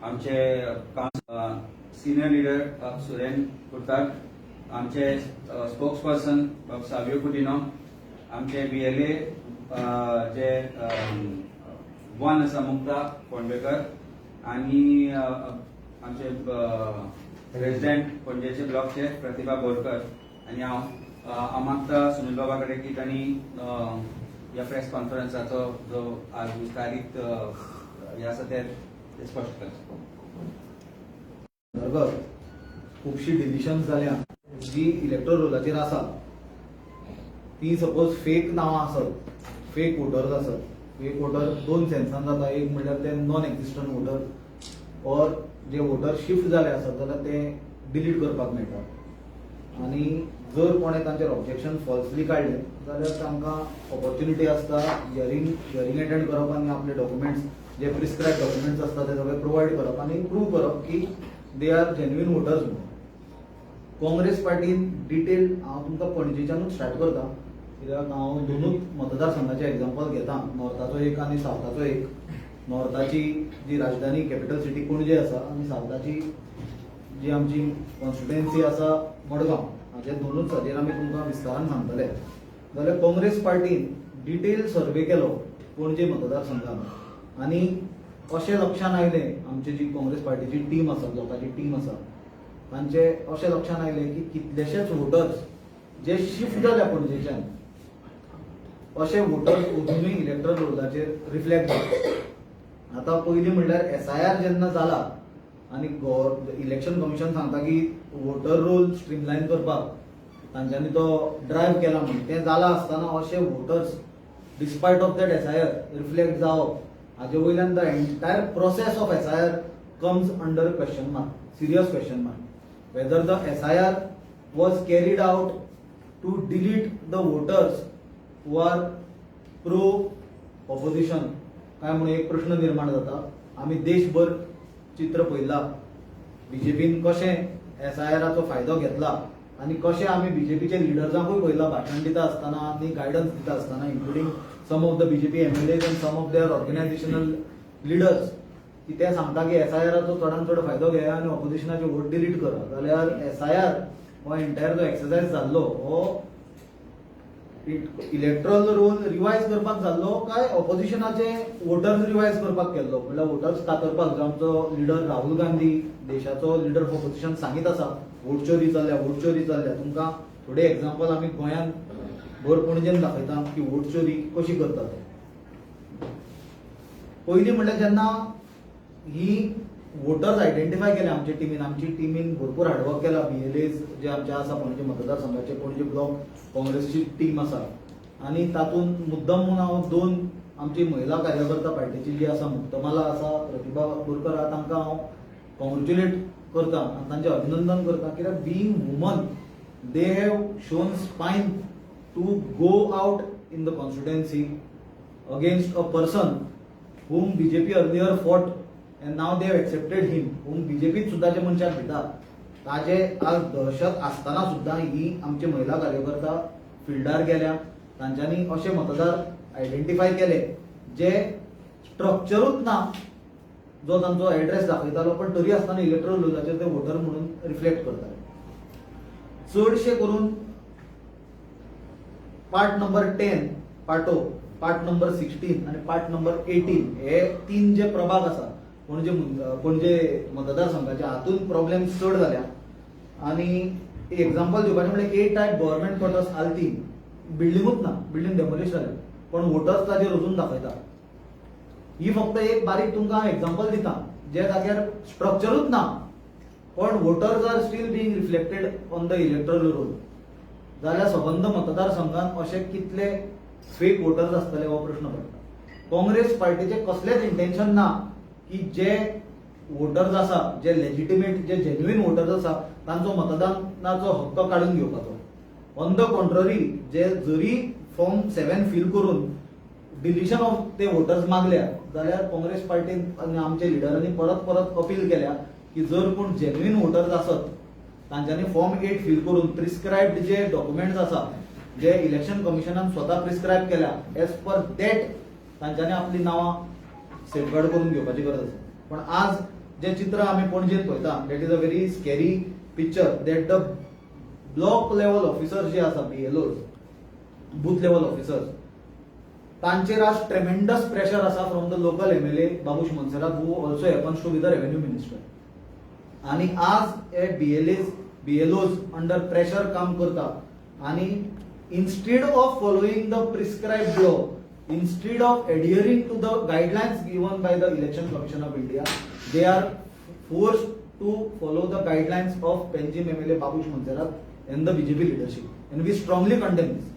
आमचे senior leader Suren कुर्ताक, आमचे spokes person doctor Savio Coutinho, आमचे BLA जे वन आसा मुक्ता फोंडवेकर आणि आमचे रेजिडेंट पणजेचे ब्लॉकचे प्रतिभा बोरकर आणि हांव मागता सुनील बाबा कडेन की तांणी ह्या प्रेस कॉन्फरन्साचो जो आज विस्तारीत हे आसा ते स्पश्ट करचे. खुबशी डिलिशन्स जाल्या जी इलेक्टोरल रोलाचेर आसा ती सपोज फेक नांवां आसत, फेक वोटर्स आसत. फेक वोटर दोन सेन्सान जाता. एक म्हणल्यार ते नॉन एक्झिस्टंट वोटर ऑर जे वोटर शिफ्ट जाले आसत जाल्यार ते डिलीट करपाक मेळटा. आनी जर कोणें तांचेर ऑब्जेक्शन फॉल्सली काडले जाल्यार तांकां ऑपॉर्च्युनिटी आसता हियरिंग एटेंड करप आनी आपले डॉक्युमेंट्स जे प्रिस्क्रायब डॉक्युमेंट्स आसता ते सगळे प्रोवायड करप आनी प्रूव करप की दे आर जेन्युइन वोटर्स म्हणून. काँग्रेस पार्टीन डिटेल हांव तुमकां पणजेच्यानूच स्टार्ट करता कित्याक हांव दोनूच मतदारसंघाचे एग्जाम्पल घेता, नॉर्थाचो एक आनी सावथाचो एक. नॉर्थाची जी राजधानी कॅपिटल सिटी पणजे आसा आनी सावथाची जी आमची कॉन्स्टिट्युएन्सी आसा मडगांव, हाचे दोनूच हाचेर आमी तुमकां विस्तारान सांगतले. जाल्यार काँग्रेस पार्टीन डिटेल सर्वे केलो पणजे मतदारसंघात आनी अशें लक्षान आयलें आमची जी काँग्रेस पार्टीची टीम आसा, लोकांची टीम आसा, तांचे अशें लक्षान आयलें की कितलेशेच वोटर्स जे शिफ्ट जाल्या पणजेच्यान अशे वोटर्स अजुनूय इलेक्टोरल रोलाचेर रिफ्लेक्ट जाता. आतां पयलीं म्हणल्यार SIR जेन्ना जाला आनी इलेक्शन कमिशन सांगता की वोटर रोल स्ट्रीमलायन करपाक तांच्यांनी तो ड्रायव्ह केला म्हणून तें जालां आसतना अशे voters despite of that SIR reflect जावप हाजे वयल्यान the entire process of SIR comes under question mark, serious question mark. whether the SIR was carried out to delete the voters who are pro opposition काय म्हणून एक प्रश्न निर्माण जाता. आम्ही देशभर चित्र पळयला बीजेपीन कशें SIRाचो फायदो घेतला आनी कशें आमी बीजेपीचे लिडर्सांकूय पळयला भाशण दिता आसतना आनी गायडन्स दिता आसतना including some of the BJP MLAs and some of their organisational leaders की ते सांगता की SIRाचो चडांत चड फायदो घेया आनी ऑपोजिशनाचे वोट डिलीट करा. जाल्यार SIR हो एंटायर जो एक्सरसाइज जाल्लो हो इलेक्टोरल रोल रिवायज करपाक जाल्लो काय ऑपोजिशनाचे वोटर्स रिवायज करपाक केल्लो. म्हणल्यार वोटर्स कातरपाक जो आमचो लिडर राहुल गांधी देशाचो लिडर ऑफ ऑपोजिशन सांगीत आसा वोट चोरी चल्ल्या. तुमकां थोडे एग्जाम्पल आमी गोंयांत भर पणजेन दाखयता की वोट चोरी कशी करतात. पयलीं म्हणल्यार जेन्ना ही वोटर्स आयडेंटिफाय केले आमची टीमीन भरपूर हार्डवर्क केला. BLAs जे आमचे आसा पणजे मतदारसंघाचे पणजे ब्लॉक काँग्रेसची टीम आसा आनी तातूंत मुद्दम म्हणून हांव दोन आमची महिला कार्यकर्ता पार्टीची जी आसा मुक्तमाला आसा प्रतिभा बोरकर आहा तांकां हांव कॉंग्रेच्युलेट करता आनी तांचें अभिनंदन करता कित्याक being woman they have shown spine to go out in the constituency against a person whom BJP earlier fought and now they have accepted him, whom BJP सुद्धा जे मनशाक भिता ताजे आज दहशत आसतना सुद्धा ही आमचे महिला कार्यकर्ता फिल्डार गेल्या. तांच्यांनी अशे मतदार आयडेंटिफाय केले जे स्ट्रक्चरूच ना जो तांचो एड्रेस दाखयतालो पण तरी आसतना इलेक्टोरल रोलाचेर ते वोटर म्हणून रिफ्लेक्ट करताले. चडशे करून पार्ट नंबर 10 पार्टो, पार्ट नंबर 16 आणि पार्ट नंबर 18 हे तीन जे प्रभाग आसा पणजे मतदारसंघाचे हातून प्रॉब्लेम चड जाल्या. आणि एक्झाम्पल दिवपाचें म्हणजे 8 टायप गव्हर्नमेंट क्वार्टर्स आल्तीन बिल्डिंगूच ना, बिल्डिंग डेमोलिश जाले पण वोटर्स ताजेर अजून दाखयता. ही फक्त एक बारीक तुमकां एक्झाम्पल दिता जे जाग्यार स्ट्रक्चरूच ना पण voters are still being reflected on the electoral roll. जाल्यार सबंद मतदारसंघात अशे कितले फेक वोटर्स आसतले हो प्रश्न पडटा. काँग्रेस पार्टीचे कसलेच इंटेन्शन ना की जे वोटर्स आसा जे लेजिटिमेट जे जेन्युइन वोटर्स आसा तांचो मतदानाचो हक्क काढून घेवपाचो. ऑन द कॉन्ट्ररी जे जरी फॉर्म 7 फिल करून डिलिशन ऑफ ते वोटर्स मागल्या जाल्यार काँग्रेस पार्टीन आनी आमच्या लिडरांनी परत परत अपील केल्या की जर कोण जेन्युइन वोटर्स आसत तांच्यांनी फॉर्म 8 फिल करून प्रिस्क्रायब्ड जे डॉक्युमेंट्स आसा जे इलेक्शन कमिशनान स्वता प्रिस्क्रायब केल्या एज पर दॅट तांच्यांनी आपली नावां सेफगार्ड करून घेवपाची गरज आसा. पण आज जे चित्र आम्ही पणजेत पळयता that is a very scary picture that the block level officers जे आसा BLOs बूथ लेवल ऑफिसर्स तांचेर आज ट्रेमेंडस प्रेशर आसा from the local MLA Babush Monserrate who also happens to be the revenue minister आणि आज हे BLOs अंडर प्रेशर काम करता आणि instead of following the prescribed law, instead of adhering to the guidelines given by the Election Commission of India, they are forced to follow the guidelines of Panjim MLA Babush Montserrat and the BJP leadership. And we strongly condemn this.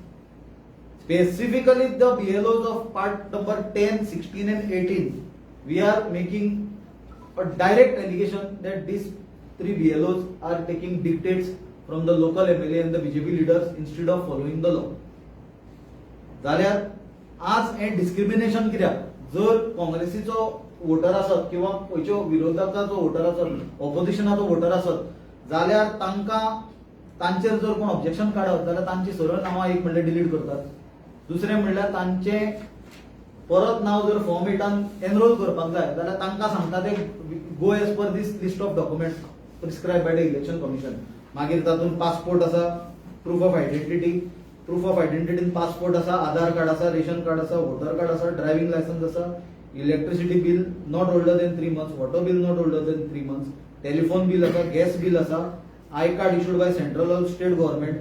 Specifically the BLOs of part number 10, 16 and 18, we are making a direct allegation that these three BLOs are taking dictates from the local MLA and the BJP leaders instead of following the law. जाल्यार आज हे discrimination कित्याक जर काँग्रेसीचो voter आसत किंवा खंयच्यो विरोधकाचो voter आसत ऑपोजिशनाचो voter आसत जाल्यार तांचेर जर कोण ऑब्जेक्शन काडत जाल्यार तांची सरळ नांवां एक म्हणल्यार डिलीट करतात दुसरें म्हणल्यार तांचे परत नांव जर फॉर्म 8 एनरोल करपाक जाय जाल्यार तांकां सांगता ते go as per these list of documents prescribe by the election commission मागीर तातूंत पासपोर्ट आसा प्रूफ ऑफ आयडेंटिटीन पासपोर्ट आसा आधार कार्ड आसा रेशन कार्ड आसा वोटर कार्ड आसा ड्रायव्हिंग लायसन्स आसा electricity bill not older than 3 months water bill not older than 3 months telephone bill आसा गॅस बिल आसा I card issued by central or state government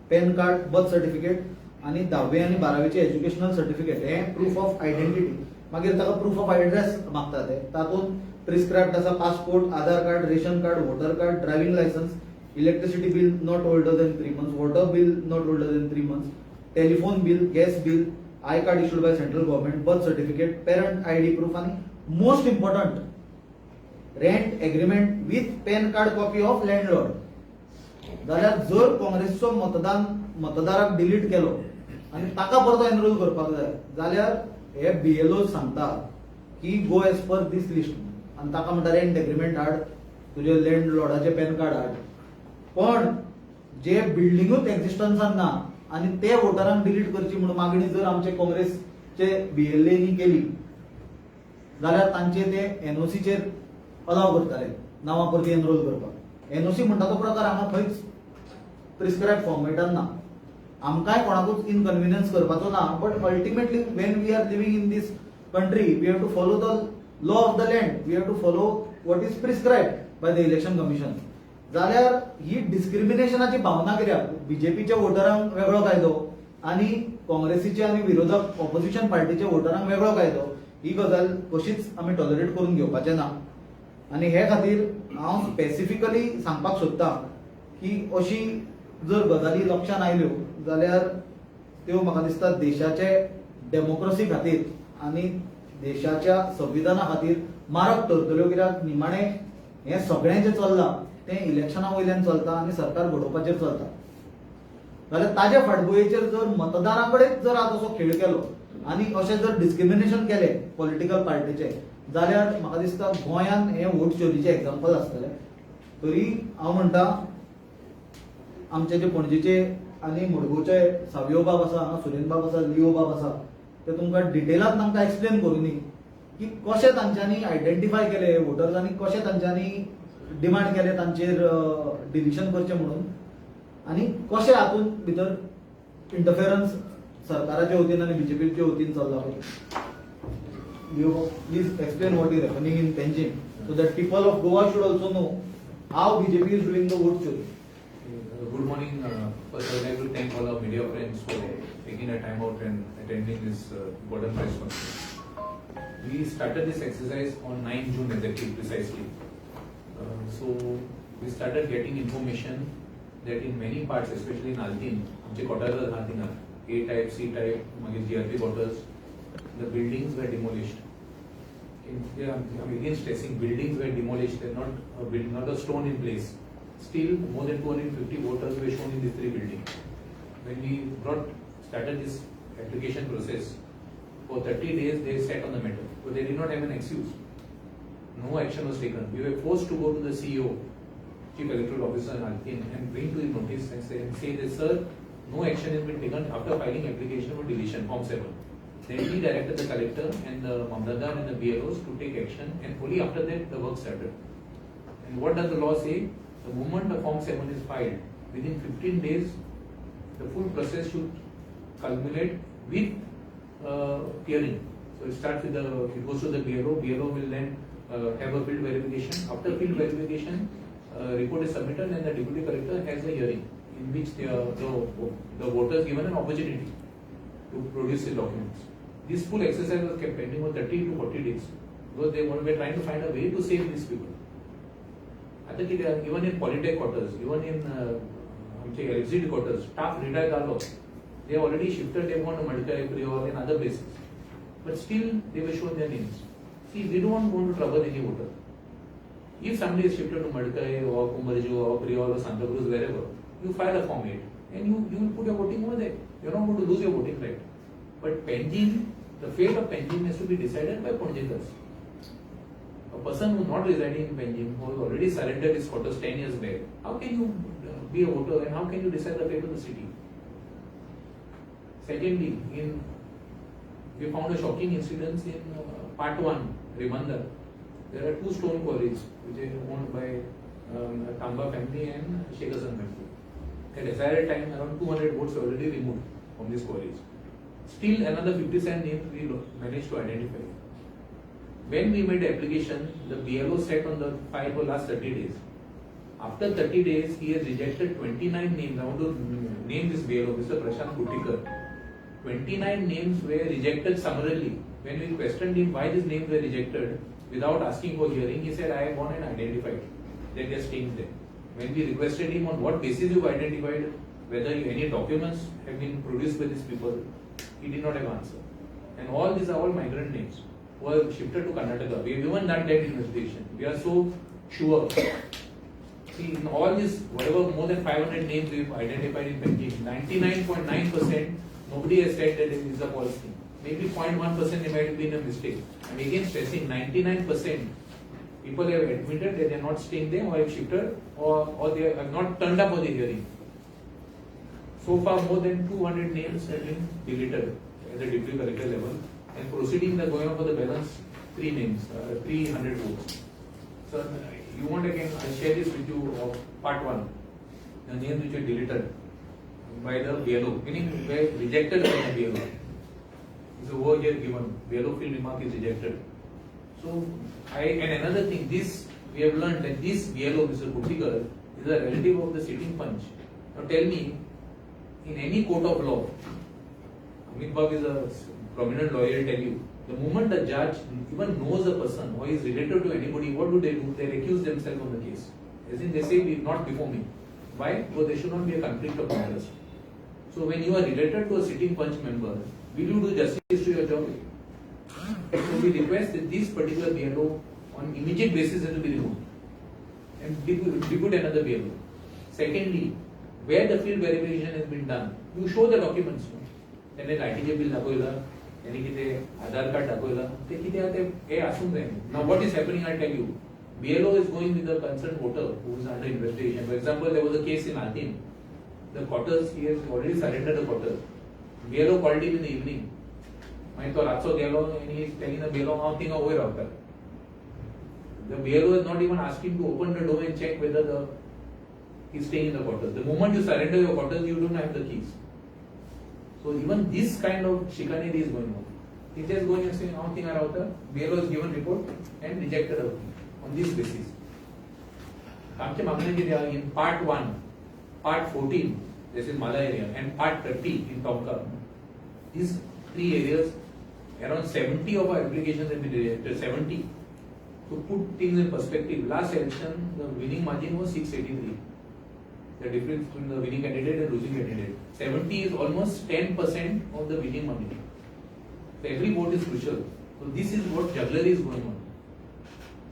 PAN card birth certificate आणि 10वी आणि 12वीचे educational certificate हे proof of identity मागीर ताका proof of address मागता ते तातूंत प्रिस्क्रायब्ड आसा passport Aadhaar card ration card voter card driving licence electricity bill not older than 3 months water bill not older than 3 months telephone bill gas bill I card issued by central government birth certificate parent ID proof आणि most important rent agreement with PAN card copy of landlord जाल्यार जर काँग्रेसचो मतदाराक delete केलो आणि ताका परतो enrol करपाक जाय जाल्यार हे BLOs सांगता की गो एज पर दीस लिस्ट आणि ताका म्हणटा रेंट एग्रीमेंट हाड तुजे लँडलॉर्डाचे पॅन कार्ड हाड पण जे बिल्डिंगूच एक्झिस्टन्सान ना आणि ते वोटरांक डिलीट करची म्हणून मागणी जर आमचे काँग्रेसचे BLAंनी केली जाल्यार तांचे ते NOCचेर अलाव करताले नांवां परती एनरोल करपाक NOC म्हणटा तो प्रकार हांगा खंयच प्रिस्क्रायब फॉर्मेटान ना आमकांय कोणाकूच इनकन्विनियन्स करपाचो ना but ultimately when we are living in this country we have to follow the law of the land we have to follow what is prescribe by the election commission जाल्यार ही डिस्क्रिमिनेशनाची भावना कित्याक BJPच्या वोटरांक वेगळो कायदो आणि काँग्रेसीचे आणि विरोधक ऑपोजिशन पार्टीच्या वोटरांक वेगळो कायदो ही गजाल कशीच आमी टॉलरेट करून घेवपाचें ना आणि हे खातीर हांव स्पेसिफिकली सांगपाक सोदतां की अशी जर गजाली लक्षांत आयल्यो जाल्यार त्यो म्हाका दिसता देशाचे डेमोक्रेसी खातीर आणि देशाच्या संविधाना खातीर मारक ठरतल्यो कित्याक निमाणें हें सगळें जें चल्लां तें इलेक्शना वयल्यान चलता आनी सरकार घडोवपाचेर चलता जाल्यार ताजे फाटभुंयेचेर जर मतदारा कडेन जर आज असो खेळ केलो आनी अशें जर डिस्क्रिमिनेशन केलें पॉलिटिकल पार्टीचे जाल्यार म्हाका दिसता गोंयान हें वोट चोरीचें एग्जाम्पल आसतलें तरी हांव म्हणटा आमचे जे पणजेचे आनी मडगांवचे सावयो बाब आसा हांगा सुरेन बाब आसा लिओ बाब आसा ते तुमकां डिटेलांत तांकां एक्सप्लेन करूं न्ही की कशें तांच्यांनी आयडेंटिफाय केले वोटर्सांनी कशें तांच्यांनी डिमांड केले तांचेर डिलिशन करचें म्हणून आनी कशें हातूंत भितर इंटरफेरन्स सरकाराच्या वतीन आनी BJPच्या वतीन चल्ला please explain what is happening in Panjim so that people of Goa should also know how BJP is doing the vote चोरी. Good morning. First, I would like to thank all our media friends for taking a time out and attending this important press conference. We started this exercise on 9 June exactly, precisely. So we started getting information that in many parts, especially in Altin, आमचे quarters आहात थिंगा A type, C type, मागीर GRP quarters, the buildings were demolished. I'm again stressing, buildings were demolished. They're not a stone in place. Still, more than 250 voters were shown in these 3 buildings. When we started this application process, for 30 days they sat on the matter, but they did not have an excuse. No action was taken. We were forced to go to the CEO, Chief Electoral Officer in Altin, and bring to his notice and say that, sir, no action has been taken after filing application for deletion, Form 7. Then we directed the collector and the Mamlatdar and the BLOs to take action, and only after that the work started. And what does the law say? The moment the Form 7 is filed, within 15 days, the full process should culminate with clearing. So it starts with it goes to the BLO. BLO will then have a field verification. After field verification, report is submitted, and the deputy collector has a hearing in which the voters given an opportunity to produce the documents. This full exercise was kept pending for 30 to 40 days because they were trying to find a way to save these people. I think even in Polytech quarters, even in exit quarters, staff retired all. They have already shifted, they have gone to Madikeri, Prior and other places. But still, they were shown their names. See, we don't want to trouble any voter. If somebody is shifted to Madikeri or Kumarju or Prior or Santa Cruz, wherever, you file a Form 8 and you will put your voting over there. You are not going to lose your voting right. But Panjim, the fate of Panjim has to be decided by Ponjekars. A person who is not residing in Panjim, who has already surrendered his quarters 10 years back, how can you be a voter and how can you decide the fate of the city? Secondly, we found a shocking incident in Part 1, Rimandar. There are 2 stone quarries which are owned by Tamba family and Shekasan family. At SIR time, around 200 votes were already removed from these quarries. Still, another 57 names we managed to identify. When we made the application, the BLO sat on the file for last 30 days. After 30 days, he has rejected 29 names. I want to name this BLO, Mr. Prashant Kutikar. 29 names were rejected summarily. When we questioned him why these names were rejected, without asking for hearing, he said, I have gone and identified. Then they are staying there. When we requested him on what basis you identified, whether any documents have been produced by these people, he did not have answer. And all these are all migrant names who are shifted to Karnataka. We have even done that investigation. We are so sure. See, in all these, whatever more than 500 names we have identified in Panjim, 99.9% nobody has said that it is a false thing. Maybe 0.1% there might have been a mistake. I'm again stressing 99% people have admitted that they are not staying there or have shifted or they have not turned up for the hearing. So far, more than 200 names have been deleted at the deputy collector level, and proceedings are going on for the balance 3 names, 300 votes. So, you want again, I'll share this with you of Part 1, the names which are deleted by the BLO, meaning were rejected by the BLO. It's over here given, BLO field remark is rejected. So, and another thing, this we have learned that this BLO, Mr. Kutikar, is a relative of the sitting punch. Now tell me, in any court of law, Amit Bab is a prominent lawyer, I'll tell you, the moment the judge even knows a person or is related to anybody, what do? They recuse themselves on the case. As in, they say, not before me. Why? Because there should not be a conflict of interest. So when you are related to a sitting punch member, will you do justice to your job? So we request that this particular BLO on immediate basis has to be removed and depute another BLO. Secondly, where the field verification has been done, you show the documents. Then ITJ bill dakoila, then Aadhaar card dakoila. Now what is happening? I tell you, BLO is going with the concerned voter who is under investigation. For example, there was a case in Atin. The quarters, he has already surrendered the quarters. BLO called him in the evening. And he is telling the BLO nothing over after. The BLO is not even asking to open the door and check whether he is staying in the quarters. The moment you surrender your quarters, you don't have the keys. So even this kind of chicanery is going on. He just going and saying nothing around the BLO is given report and rejected on this basis. In Part 1, Part 14, this is Mala area, and Part 30 in Tomka. These 3 areas, around 70 of our applications have been rejected. 70. To put things in perspective, last election, the winning margin was 683. The difference between the winning candidate and losing candidate. 70 is almost 10% of the winning margin. So every vote is crucial. So this is what jugglery is going on.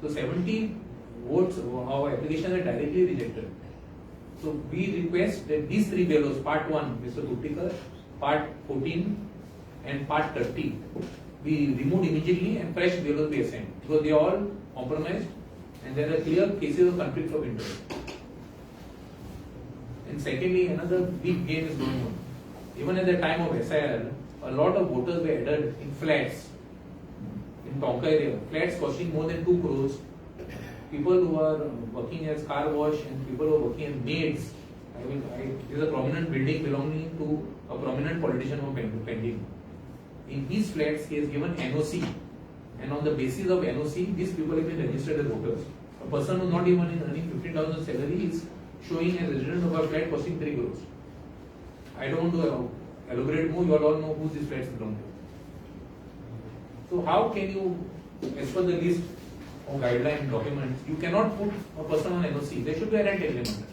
So 70 votes, our applications are directly rejected. So we request that these 3 BLOs, Part 1, Mr. Kutikar, Part 14 and Part 30, be removed immediately and fresh BLOs be assigned. Because they are all compromised and there are clear cases of conflict of interest. And secondly, another big game is going on. Even at the time of SIR, a lot of voters were added in flats in Tonka area, flats costing more than 2 crores. People who are working as car wash and people who are working as maids. This is a prominent building belonging to a prominent politician of Pending. In these flats, he has given NOC, and on the basis of NOC, these people have been registered as voters. A person who is not even earning 15,000 salary is showing as resident of a flat costing 3 crores. I don't want to elaborate more. You all know who these flats belong to. So how can you, as per the list of guideline documents, you cannot put a person on NOC. There should be a rent agreement.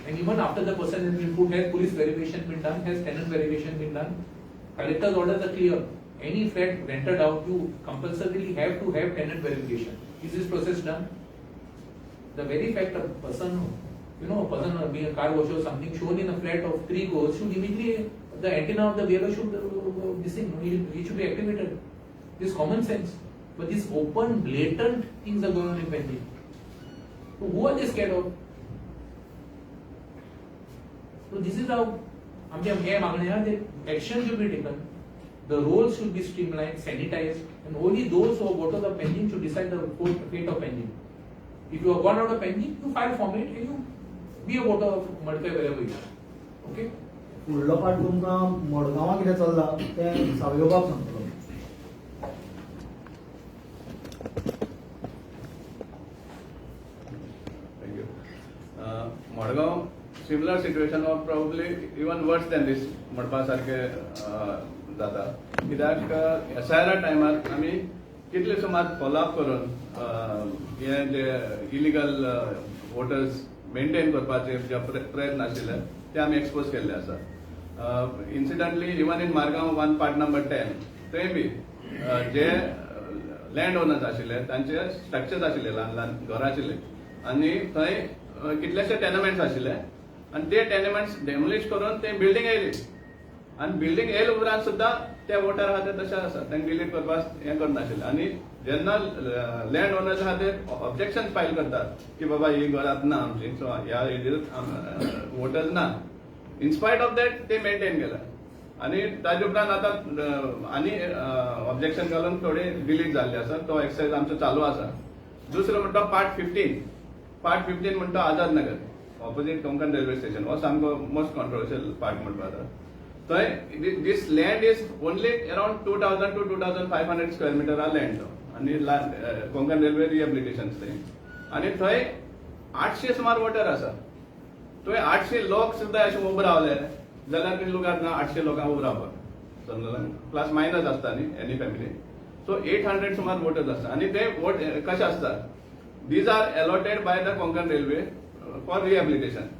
And even after the person has been put, has police verification been done, has tenant verification been done, collector's orders are clear. Any flat rented out, you compulsorily have to have tenant verification. Is this process done? The very fact a person, a person being a car washer or something shown in a flat of 3 crores should immediately, the antenna of the BLO should it should be activated. This is common sense. But these open, blatant things are going on in Pending. So who are they scared of? So this is how the action should be taken. The roles should be streamlined, sanitized, and only those who are voters of Pending should decide the fate of Pending. If you have gone out of Pending, you file form and you be a voter of Madkai wherever you are. Okay? फुडलो part तुमकां मडगांवां कितें चल्ला तें सावयवपाक सांगतलो. Thank you. Madgaon, similar situation or probably even worse than this Madpa सारखे जाता. कित्याक SIR टायमार आमी कितले सुमार फॉलोअप करून हे जे इलिगल वोटर्स मेंटेन करपाचे जे प्रयत्न आशिल्ले ते आमी एक्सपोज केल्ले आसा. Incidentally, even in Margaon 1 part number 10, थंय बी जे लँड ओनर्स आशिल्ले तांचे स्ट्रक्चर्स आशिल्ले ल्हान ल्हान घरां आशिल्ले आनी थंय कितलेशे टेनमेंट्स आशिल्ले आनी ते टेनमेंट्स डेमोलिश करून ते बिल्डिंग येयली आनी बिल्डिंग येयले उपरांत सुद्दां ते वोटर आहा ते तशें आसा तांकां डिलीट करपाक हें करनाशिल्ले आनी जेन्ना लँड ओनर्स आहा ते ऑब्जेक्शन फायल करतात की बाबा ही घरात ना आमची सो ह्या हेजेर वोटर्स ना. इन स्पायट ऑफ दॅट ते मेंटेन केला आनी ताजे उपरांत आतां आनी ऑब्जेक्शन घालून थोडे डिलीट जाल्ले आसा. तो एक्सरसाइज आमचो चालू आसा. दुसरो म्हणटा पार्ट 15 म्हणटा Azad Nagar opposite Konkan railway station हो सामको मोस्ट कॉन्ट्रोवर्शियल पार्ट म्हणटा आतां. थंय this land is only around 2000 to 2500 square metre हा लँड तो आनी कोंकण रेल्वे रिहेबिलिटेशन थंय आनी थंय 800 सुमार वोटर आसा. थंय 800 लोक सुद्दां अशें उबे रावले जाल्यार ते लोकांक ना 800 लोकांक उबे रावपाक समजलें प्लस मायनस आसता न्ही एनी फॅमिली. सो 800 सुमार वोटर्स आसता आनी ते वोट कशें आसता these are allotted by the Konkan railway for rehabilitation.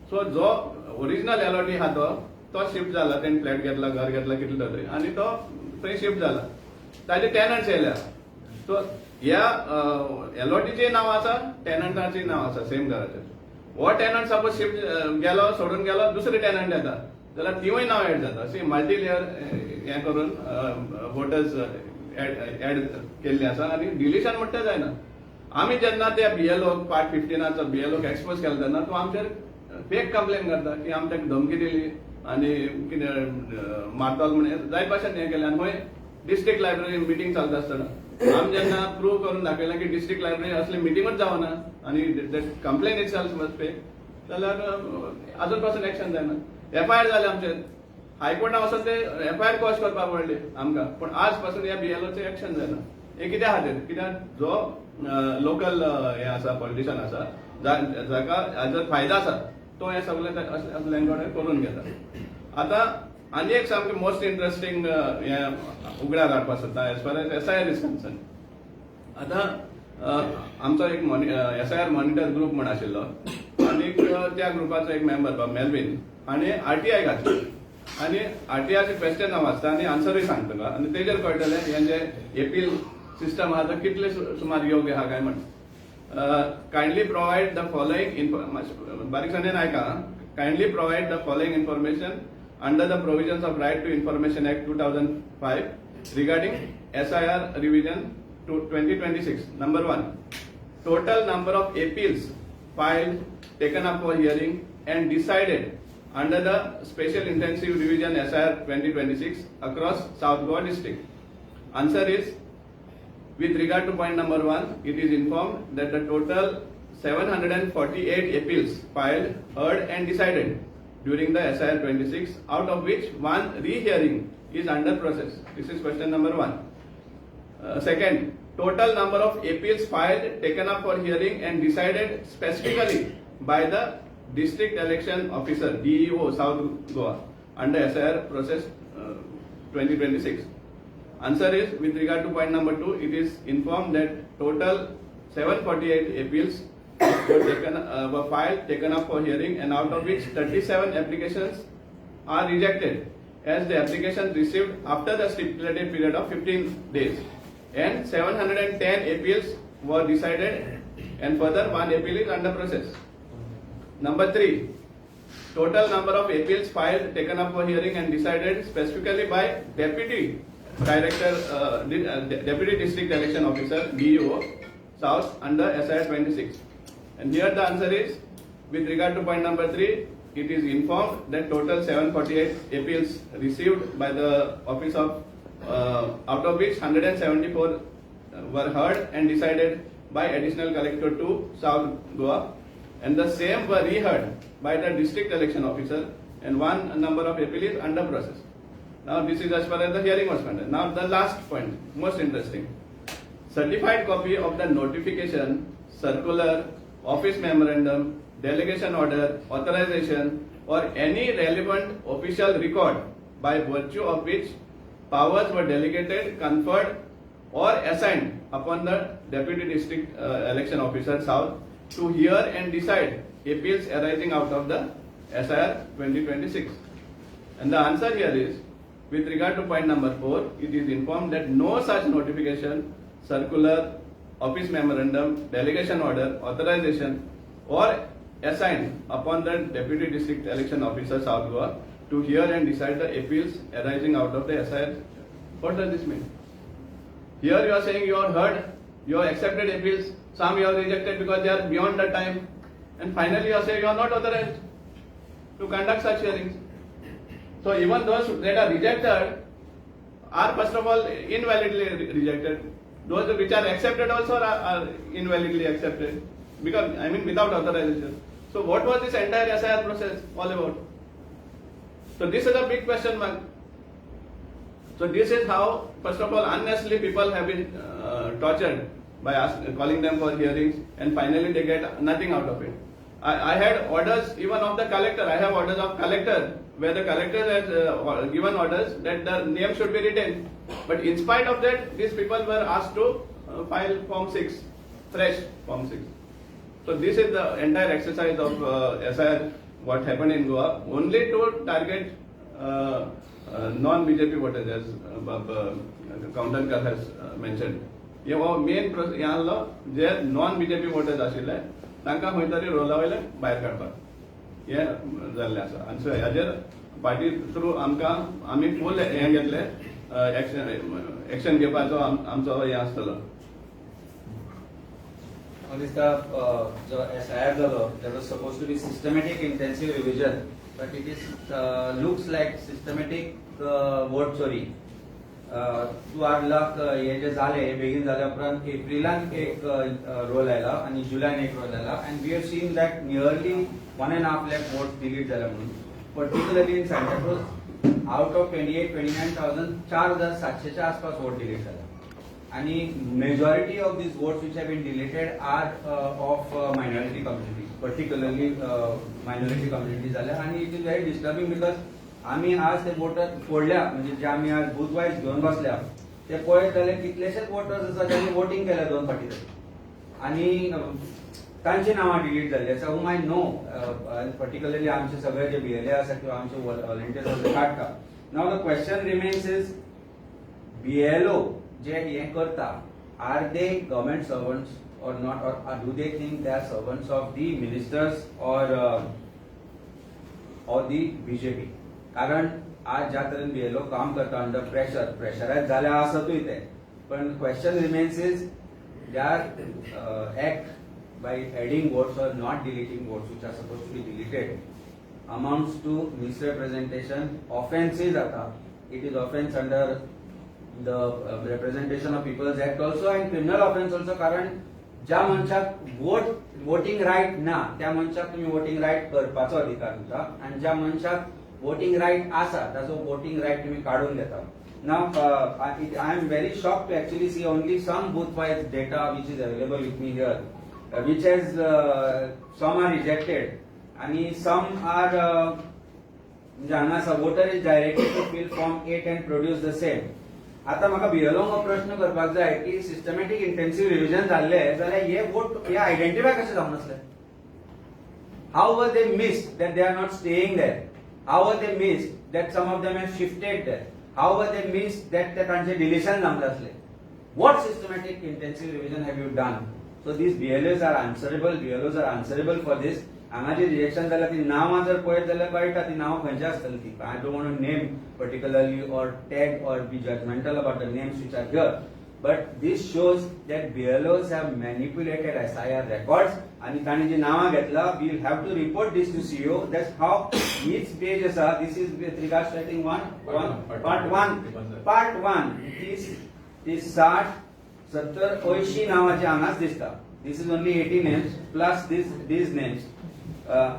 So जो ओरिजिनल अलॉटी आहा तो शिफ्ट जाला तेणें फ्लॅट घेतला घर घेतला कितलो तरी आनी तो थंय शिफ्ट जाला ताजे टेनंट्स येयल्या. सो ह्या अलॉटीचें नांव आसा टेनंटाचें नांव आसा सेम घराचेर. हो टेनंट सपोज शिफ्ट गेलो सोडून गेलो दुसरे टेनंट येता जाल्यार तिवूय नांव एड जाता. अशी मल्टी लेयर हें करून वोटर्स एड केल्ली आसा आनी डिलिशन म्हणटा जायना. आमी जेन्ना त्या BLO पार्ट 15 BLO एक्सपोज केला तेन्ना तो आमचेर फेक कंप्लेन करता की आमी ताका धमकी दिली आनी कितें मारतलो म्हणून जाय भाशेन हें केलें. आनी खंय डिस्ट्रिक्ट लायब्ररी मिटींग चलता आसतना आमी जेन्ना प्रूव करून दाखयलें की डिस्ट्रिक्ट लायब्ररी असली मिटींगूच जावना आनी complain it self must fake जाल्यार आजून पासून एक्शन जायना. FIR जालें आमचेर हायकोर्टान वचून ते FIR कॉज करपाक पडली आमकां पूण आज पासून ह्या BLOचें एक्शन जायना. हे कित्या खातीर कित्याक जो लोकल हे आसा पॉलिटिशियन आसा जाका हाजो फायदो आसा तो हे सगळे असल्यांकडे करून घेता. आतां आनी एक सामकें मोस्ट इंटरेस्टिंग हें उगड्यार हाडपाक सोदता as far as SIR is concern. आतां आमचो एक SIR मॉनिटर ग्रुप म्हण आशिल्लो आनी त्या ग्रुपाचो एक मेंबर मेल्विन हाणें RTI घातली आनी RTIचे क्वेश्चन हांव वाचता आनी आन्सरूय सांगता तुका आनी तेजेर कळटलें हें जे एपील सिस्टम आहा तो कितले सुमार योग्य आहा काय म्हण. कायंडली प्रोवायड द फॉलोइंग बारीकसाणेन आयका. Kindly provide the following information under the provisions of Right to Information Act 2005 regarding SIR revision to 2026. Number 1, total number of appeals filed, taken up for hearing and decided under the Special Intensive Revision SIR 2026 across South Goa district? Answer is, with regard to point number 1, it is informed that the total 748 appeals filed, heard and decided during the SIR 26, out of which one rehearing is under process. This is question number 1. Second, total number of appeals filed, taken up for hearing and decided specifically by the District Election Officer, DEO, South Goa, under SIR process 2026. Answer is, with regard to point number 2, it is informed that total 748 appeals were filed, taken up for hearing, and out of which 37 applications are rejected, as the application received after the stipulated period of 15 days, and 710 appeals were decided, and further one appeal is under process. Number 3, total number of appeals filed, taken up for hearing and decided specifically by Deputy District Election Officer, DEO, South, under SIR 26. And here the answer is, with regard to point number 3, it is informed that total 748 appeals received by the office of, out of which 174 were heard and decided by Additional Collector 2, South Goa, and the same were reheard by the District Election Officer, and one number of appeals is under process. Now this is as far as the hearing was concerned. Now the last point, most interesting. Certified copy of the notification, circular, office memorandum, delegation order, authorization, or any relevant official record by virtue of which powers were delegated, conferred, or assigned upon the Deputy District Election Officer, South, to hear and decide appeals arising out of the SIR 2026. And the answer here is, with regard to point number 4, it is informed that no such notification, circular, office memorandum, delegation order, authorization, or assigned upon the Deputy District Election Officer, South Goa, to hear and decide the appeals arising out of the SIR. What does this mean? Here you are saying you have heard, you have accepted appeals, some you have rejected because they are beyond the time, and finally you are saying you are not authorized to conduct such hearings. So even those that are rejected are first of all invalidly rejected. Those which are accepted also are invalidly accepted, because I mean without authorization. So what was this entire SIR process all about? So this is a big question mark. So this is how, first of all, unnecessarily people have been tortured by calling them for hearings, and finally they get nothing out of it. I had orders even of the collector. I have orders of collector where the collector has given orders that the name should be retained. But in spite of that, these people were asked to file Form 6, fresh Form 6. So this is the entire exercise of SIR, what happened in Goa, only to target non-BJP voters, as Kaundankar has mentioned. हे main hello जे non BJP voters आशिल्ले तांकां खंय तरी रोला वयले भायर काडपाक हे जाल्लें आसा, आनी हाजेर पार्टी थ्रू आमी फूल हे घेतले, एक्शन घेवपाचो आमचो हे आसतलो. जो SIR जालो, that was supposed to be systematic intensive revision, but it is looks like systematic vote चोरी. लक हे जे जाले बेगीन जाल्या उपरांत एप्रिलान एक रोल आयला आनी जुलायन एक रोल आयला, and we have seen that nearly 1.5 lakh vote delete जाल्या म्हणून, particularly in Santacruz out of 29,000 4,700 च्या आसपास वोट डिलीट जाल्या, आणि majority of these votes which have been deleted are of minority community, particularly minority community जाल्या, आणि it is very disturbing because आम्ही आज ते वोटर फोडल्या, म्हणजे जे आम्ही आज बूथ वायज घेऊन बसल्या ते पळयत जाल्यार कितलेशेच वोटर्स आसा ज्यांनी वोटिंग केल्या 2 फाटी तरी, आणि तांची नावां डिलीट जाल्ली आसा. हूम आय नो, पर्टिक्युलरली आमचे सगळे जे बीएलए आसा किंवा आमचे व्हॉलंटियर्स काडटा. नाव the question remains is, BLO जे हे करता, are they government servants or not, or do they think they are servants of the ministers or the BJP? कारण आज ज्या तरेन बीएलओ काम करता अंडर प्रेशरायज जाल्या आसतूय ते, पण question remains is they are act by adding votes or not deleting votes which are supposed to be deleted. amounts to misrepresentation. Offense is आता. It is offense under the Representation of People's Act also and criminal offense also, कारण ज्या मनशाक voting right ना त्या मनशाक तुम्ही voting right करपाचो अधिकार दिता आणि ज्या मनशाक वोटिंग रायट आसा ताचो वोटिंग रायट तुम्ही काढून घेता. Now, I am very shocked to actually see only some booth-wise data which is available with me here, which has some are rejected, and some are a voter is directed to fill form 8 and produce the same. आता म्हाका BLO हो प्रश्न करपाक जाय की systematic intensive revision जाल्ले जाल्यार हे वोट हे आयडेंटिफाय कशें जावन आसले. How were they missed that they are not staying there. How were they missed that some of them have shifted there. How were they missed that तांचे deletion जावंक आसले. What systematic intensive revision have you done? So these BLOs are answerable. BLOs are answerable for this. हांगा जी rejection जाल्यार ती नांवां जर पळयत जाल्यार कळटा ती नांवां खंयची आसतली ती. I don't want to name particularly or tag or be judgmental about the names which are here. But this shows that BLOs have manipulated SIR records and तांणी जी नांवां घेतला, we will have to report this to CEO. That's how each page is. This is with regards to I think part one. This 60, 70, 80 नावांची हांगाच दिसता. This is only 80 names plus these names.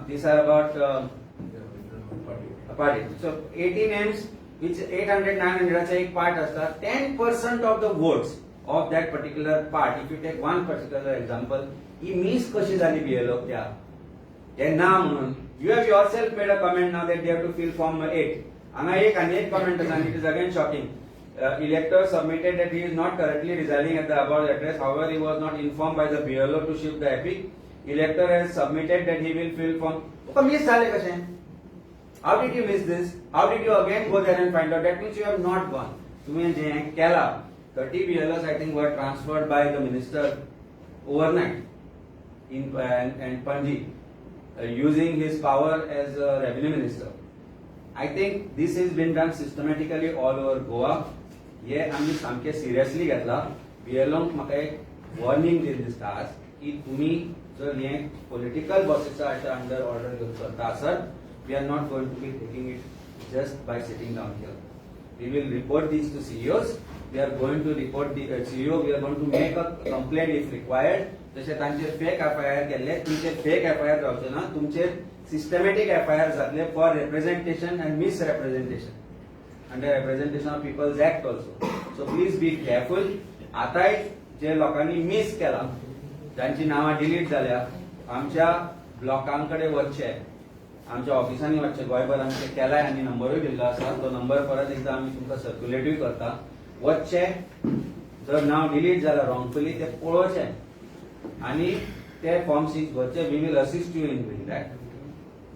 These are about party. So 80 names. Which 800, 900 चा एक part असता. 10% of the votes of that particular part, if you take one particular example, he miss कशी झाली BLO त्या हे ना म्हणून. You have yourself made a comment now that they have to fill form 8. हांगा एक आनी एक comment आसा and it is again shocking. Elector submitted that he is not currently residing at the above address. However, he was not informed by the BLO to shift the epic. Elector has submitted that he will fill form. Miss झाले कशें? How did you miss this? How did you again go there and find out? That means you have not gone. तुम्ही जे केला 30 BLOs I think were transferred by the minister overnight in and Panji using his power as a revenue minister. I think this has been done systematically all over Goa. हे आम्ही सामके seriously घेतला. BLOंक म्हाका एक warning दिसता की तुम्ही जर हे पॉलिटिकल बॉसेसच्या अंडर ऑर्डर करता आसत, we are not going to be taking it just by sitting down here. We will report these to CEOs. We are going to report the CEO. We are going to make a complaint if required. जसे तांचे fake FIR केले, तुमचे fake FIR जावचे ना, तुमचे systematic FIR जातले for representation and misrepresentation under representation of people's act also. So please be careful. आतांय जे लोकांनी मिस केला, ज्यांची नावां डिलीट जाल्या, आमच्या ब्लॉकांकडे वचचे, आमच्या ऑफिसांनी वचचे. गोंयभर आमचे केलाय आनी नंबरूय दिल्लो आसा. तो नंबर परत एकदा आमी तुमकां सर्क्युलेटूय करता. वचचे, जर नाव डिलीट जालां रॉंगफुली ते पळोवचे आनी ते फॉर्म 6 भरचे. We will assist you in doing that.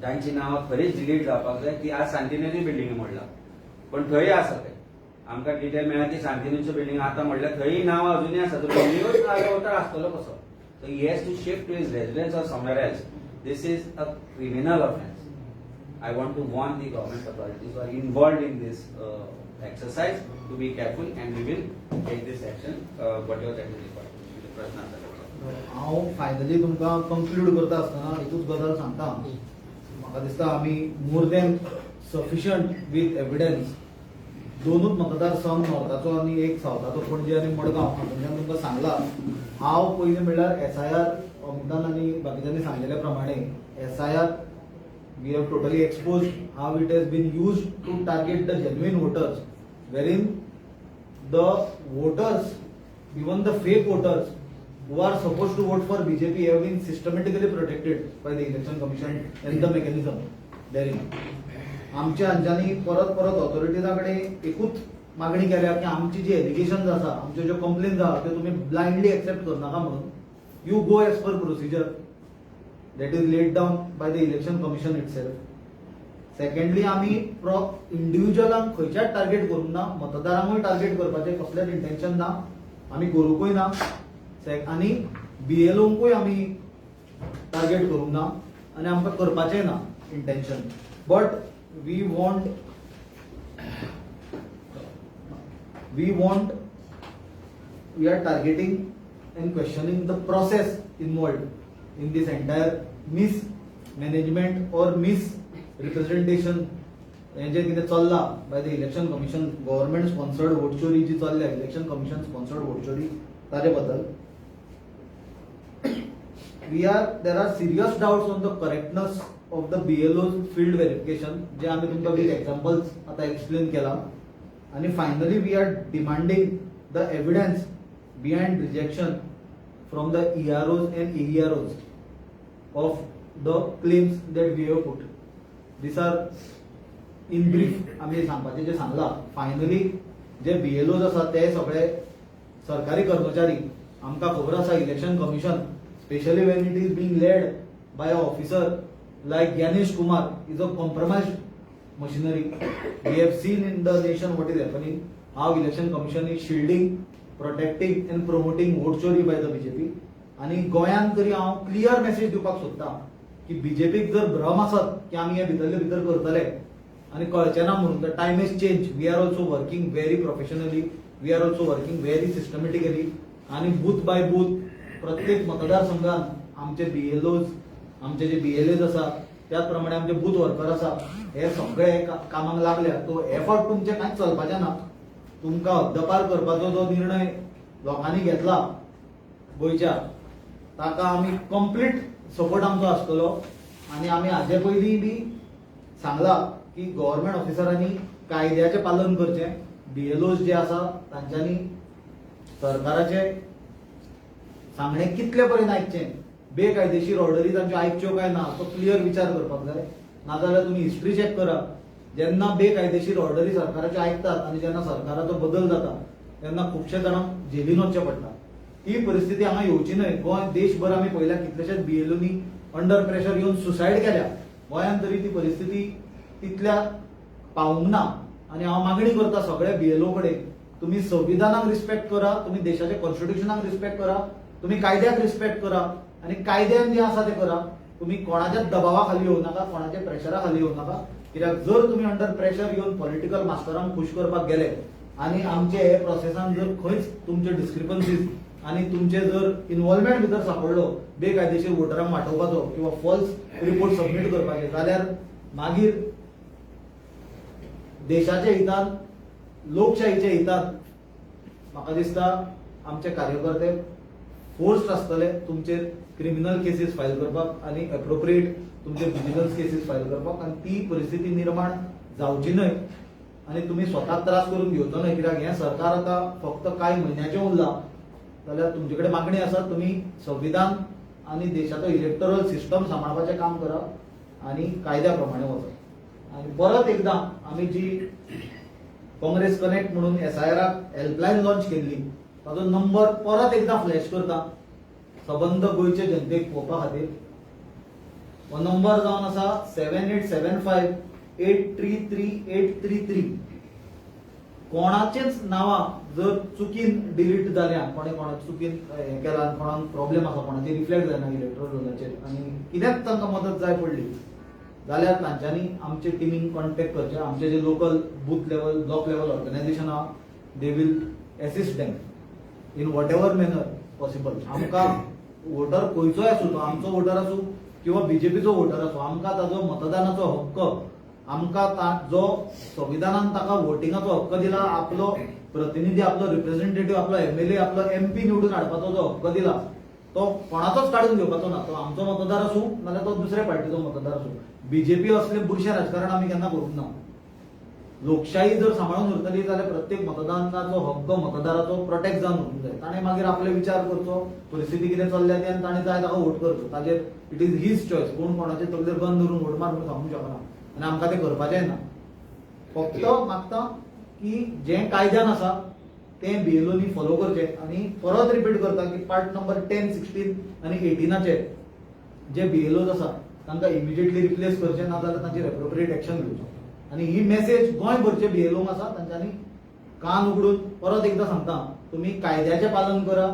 जांची नावां खरीच डिलीट जावपाक जाय ती आज सांतिनेरी बिल्डिंग म्हणला, पण थंय आसा ते. आमकां डिटेल मेळ्ळा की सांतिनेच्यो बिल्डिंग आतां म्हणल्यार थंय नांव अजुनूय आसा. तर बिल्डिंगूच नाव वोटर आसतलो कसो? So he has to shift to his residence or somewhere else. This is a criminal offence. I want to warn the government authorities who are involved in this exercise to be careful, and we will take this action. Whatever that is required. प्रश्न आसा. हांव finally तुमकां conclude करता आसतना एकूच गजाल सांगता. म्हाका दिसता आमी more than sufficient with evidence दोनूच मतदारसंघ नॉर्थाचो आनी एक सावथाचो पणजी आनी मडगांव हातूंतल्यान तुमकां सांगला. हांव पयलीं म्हणल्यार SIR अमितान आनी बाकीच्यांनी सांगिल्ल्या प्रमाणे SIR we have totally exposed how it has been used to target the genuine voters, wherein the voters, even the fake voters who are supposed to vote for BJP have been systematically protected by the election commission and the mechanism therein. आमच्या हांच्यानी परत परत ऑथॉरिटीजांकडे एकूच मागणी केल्या की आमची जी allegations आसा, आमच्यो ज्यो कंप्लेन्स आसा त्यो तुमी ब्लायंडली एक्सेप्ट करनाका म्हणून. You go as per procedure that is laid down by the election commission itself. Secondly, आम्ही इंडिव्हिज्युअलांक खंयच्याच टार्गेट करूंक ना, मतदारांकूय टार्गेट करपाचें कसलेंच इंटेन्शन ना, आमी करूंकूय ना. आनी BLOंकूय आमी टार्गेट करूंक ना आनी आमकां करपाचें ना intention. But we are targeting and questioning the process involved in this entire mismanagement or representation हें जें कितें चल्लां bye the election commission, government sponsored vote चोरी जी चल्ल्या, इलेक्शन कमिशन स्पॉन्सर्ड वोट चोरी ताजे बद्दल there are serious doubts on the correctness of the BLO's field verification, जे आम्ही तुमकां विथ एक्झाम्पल्स आता एक्सप्लेन केला. आणि finally we are demanding the evidence behind rejection from the EROs and AEROs of the claims that we have put. These are in brief आम्ही सांगपाचें जे सांगला. फायनली जे BLOs आसा ते सगळे सरकारी कर्मचारी आमकां खबर आसा election commission, especially when it is being led by an officer like Ganesh Kumar, is a compromised machinery. We have seen in the nation what is happening, how election commission is shielding, protecting and promoting vote chori by the BJP. आणि गोंयान तरी हांव clear message दिवपाक सोदतां की बीजेपीक जर भ्रम आसत की आमी हे भितरले भितर करतले आनी कळचें ना म्हणून, the time is change. We are also working very professionally, we are also working very systematically. आणि बूथ बाय बूथ प्रत्येक मतदारसंघात आमचे BLOs, आमचे जे BLAs आसा, त्याच प्रमाणे आमचे बूथ वर्कर आसा, हे सगळे कामाक लागल्या. तो एफर्ट तुमचे कांयच चलपाचें ना. तुमकां हद्दपार करपाचो जो निर्णय लोकांनी घेतला गोंयच्या, ताका आमी कंप्लीट सपोर्ट आमचो आसतलो. आनी आमी हाजे पयलीं बी सांगला की गव्हर्नमेंट ऑफिसरांनी कायद्याचें पालन करचें. BLOs जे आसा तांच्यांनी सरकाराचे सांगणें कितले पर्यंत आयकचें, बेकायदेशीर ऑर्डरी तांच्यो आयकच्यो काय ना तो क्लियर विचार करपाक जाय. नाजाल्यार तुमी हिस्ट्री चॅक करा, जेन्ना बेकायदेशीर ऑर्डरी सरकाराच्यो आयकतात आनी जेन्ना सरकाराचो बदल जाता तेन्ना खुबशे जाणांक जेलीन वचचें पडटा. ही परिस्थिती हांगा येवची न्हय. गोंय देशभर आमी पळयल्या कितलेशेच BLOनी अंडर प्रेशर येवन सुसायड केल्या. गोंयांत तरी ती परिस्थिती तितल्या पावूंक ना. आनी हांव मागणी करता सगळ्या BLO कडेन, तुम्ही संविधानाक रिस्पेक्ट करा, तुम्ही देशाच्या कॉन्स्टिट्यूशनाक रिस्पेक्ट करा, तुम्ही कायद्याक रिस्पेक्ट करा आणि कायद्यान जे आसा ते करा. तुम्ही कोणाच्या दबावा खाली येऊ नका, कोणाच्या प्रेशरा खाली येऊ नका. कित्याक जर तुम्ही अंडर प्रेशर येवन पॉलिटिकल मास्टरांक खुश करपाक गेले आणि आमचे हे प्रोसेसान जर खंयच तुमचे डिस्क्रिपन्सीज आणि तुमचे जर इन्व्हॉल्वमेंट भितर सापडलो बेकायदेशीर वोटरांक वाटोवपाचो किंवा फॉल्स रिपोर्ट सबमीट करपाचे, जाल्यार मागीर देशाच्या हितान, लोकशाहीच्या हितान म्हाका दिसता आमचे कार्यकर्ते फोर्स्ड आसतले तुमचेर क्रिमिनल केसीस फायल करपाक आणि एप्रोप्रिएट तुमचे विजिलन्स केसीस फायल करपाक. आणि ती परिस्थिती निर्माण जावची न्हय आणि तुम्ही स्वताक त्रास करून घेवचो न्हय. कित्याक हें सरकार आतां फक्त कांय म्हयन्याचें उरलां, जाल्यार तुमचे कडेन मागणी आसा तुम्ही संविधान आणि देशाचो इलेक्टोरल सिस्टम सांबाळपाचें काम करा आणि कायद्या प्रमाणे वचा. आणि परत एकदां आमी जी काँग्रेस कनेक्ट म्हणून SIRाक हेल्पलायन लॉन्च केल्ली, ताचो नंबर परत एकदा फ्लॅश करता सबंद गोंयचे जनतेक पळोवपा खातीर. हो नंबर जावन आसा 7875833833. कोणाचेच नांवां जर चुकीन डिलीट जाल्या, कोणे कोणाचे चुकीन हें केलां, कोणाक प्रॉब्लेम आसा, कोणाचे रिफ्लेक्ट जायना इलेक्ट्रोल रोलाचेर आनी कित्याक तांकां मदत जाय पडली, जाल्यार तांच्यांनी आमचे टिमीक कॉन्टॅक्ट करचें. आमचे जे local booth level, block level organisation आहा, they will assist them in whatever manner possible. आमकां वोटर खंयचोय आसूं, तो आमचो वोटर आसूं किंवा BJPचो वोटर आसूं, आमकां ताजो मतदानाचो हक्क, आमकां जो संविधानान ताका वोटिंगाचो हक्क दिला, आपलो प्रतिनिधी, आपलो रिप्रेझेंटेटिव्ह, आपलो MLA, आपलो MP निवडून हाडपाचो जो हक्क दिला, तो कोणाचोच काढून घेवपाचो ना. तो आमचो मतदार आसूं नाल्यार तो दुसऱ्या पार्टीचो मतदार आसूं. BJP असलें बुरशें राजकारण आमी केन्ना करूंक ना. लोकशाही जर सांबाळून उरतली जाल्यार प्रत्येक मतदानाचो हक्क मतदाराचो प्रोटेक्ट जावन उरूंक जाय. ताणें मागीर आपले विचार करचो, परिस्थिती कितें चल्ल्या ती आनी ताणें जाय ताका वोट करचो. ताजेर इट इज हीज चॉयस. कोण कोणाचे तकलेर गन धरून वोट मार म्हणून सांगूंक शकना आनी आमकां तें करपाचें ना. फक्त मागता की जें कायद्यान आसा तें BLOनी फॉलो करचें. आनी परत रिपीट करता की पार्ट नंबर 10, 16 आनी 18 जे BLOs आसा तांकां इमिजिएटली रिप्लेस करचें, नाजाल्यार तांचेर एप्रोप्रिएट एक्शन घेवचें. आणि ही मेसेज गोंयभरचे BLO आसा तांच्यांनी कान उगडून परत एकदा सांगता, तुम्ही कायद्याचें पालन करा,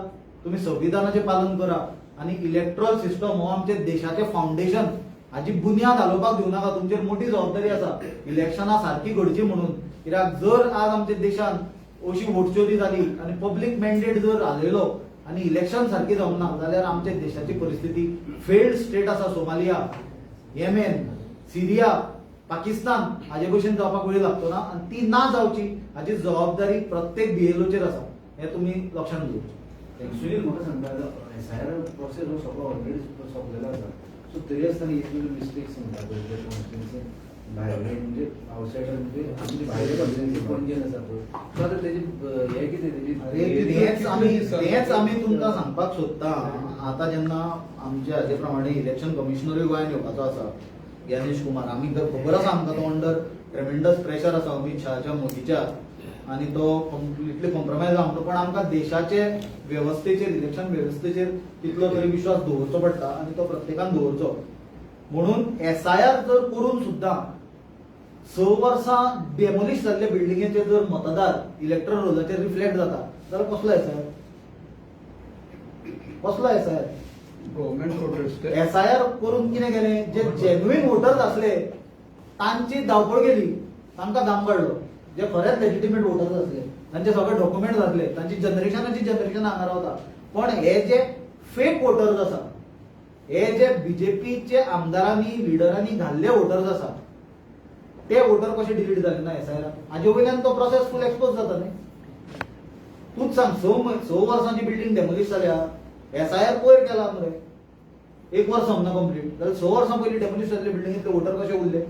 तुम्ही संविधानाचें पालन करा आणि इलेक्ट्रॉल सिस्टम हो आमचे देशाचें फाउंडेशन, हाची बुन्याद हालोवपाक दिवं नाका. तुमचेर मोठी जबाबदारी आसा इलेक्शनां सारकी घडची म्हणून. कित्याक जर आज आमच्या देशान अशी वोटचोरी जाली आणि पब्लीक मॅन्डेट जर हालयलो आणि इलेक्शन सारकी जावंक ना, जाल्यार आमच्या देशाची परिस्थिती फेल्ड स्टेट आसा सोमालिया, येमेन, सिरिया पाकिस्तान हाजे भशेन जावपाक वेळ लागतो ना आणि ती ना जावची हाची जबाबदारी प्रत्येक बीएलओचेर आसा हे तुमी लक्षात घेवचें. सुनील म्हाका सांगता एसआयआर प्रोसेस हो सगळो ऑलरेडी सोंपलेलो आसा सो तरी आसतना एक मिस्टेक्स म्हणटा पळय कॉन्स्टिट्युन्सी भायले म्हणजे आवटसायडर म्हणजे आमची भायले कॉन्स्टिट्युन्सी पणजेन आसा पळय सो आतां तेजी हे कितें तेजी तेच आमी तुमकां सांगपाक सोदता. आतां जेन्ना आमचे हाजे प्रमाणे इलेक्शन कमिशनरूय गोंयांत येवपाचो आसा ज्ञानेश कुमार, आमी खबर आसा आमकां तो अंडर ट्रेमेंडस प्रेशर आसा अमित शहाच्या मोदीच्या आणि तो कम्प्लिटली कॉम्प्रोमायज जावंक पण आमकां देशाचे वेवस्थेचेर इलेक्शन वेवस्थेचेर तितलो तरी विश्वास दवरचो पडटा आणि तो प्रत्येकान दवरचो. म्हणून एसआयआर जर करून सुद्दां 6 वर्सां डेमोलिश जाल्ले बिल्डिंगेचे जर मतदार इलेक्ट्रल रोलाचेर रिफ्लेक्ट जाता जाल्यार कसलो एसआयआर? कसलो एसआयआर? गव्हर्नमेंट प्रोटेस्ट एसआयआर करून कितें केलें, जे जेन्युइन वोटर्स आसले तांची धांवपळ गेली, तांकां दाम काडलो. जे खरेच लेजिटिमेट वोटर्स आसले तांचे सगळे डॉक्युमेंट जातले, तांची जनरेशनाची जनरेशन हांगा रावता. पण हे जे फेक वोटर्स आसा, हे जे बीजेपीचे आमदारांनी लिडरांनी घाल्ले वोटर्स आसा ते वोटर कशे डिलीट जाले ना एसआयआर? हाजे वयल्यान तो प्रोसेस फुल एक्सपोज जाता न्ही. तूच सांग, 6 वर्सांची बिल्डिंग डेमोलिश जाल्या, एसआयआर पयर केला मरे, 1 वर्स समना कंप्लीट जाल्यार 6 वर्सां पयलीं डेमोलिश जाल्ले बिल्डिंगेंतले वोटर कशे उरले?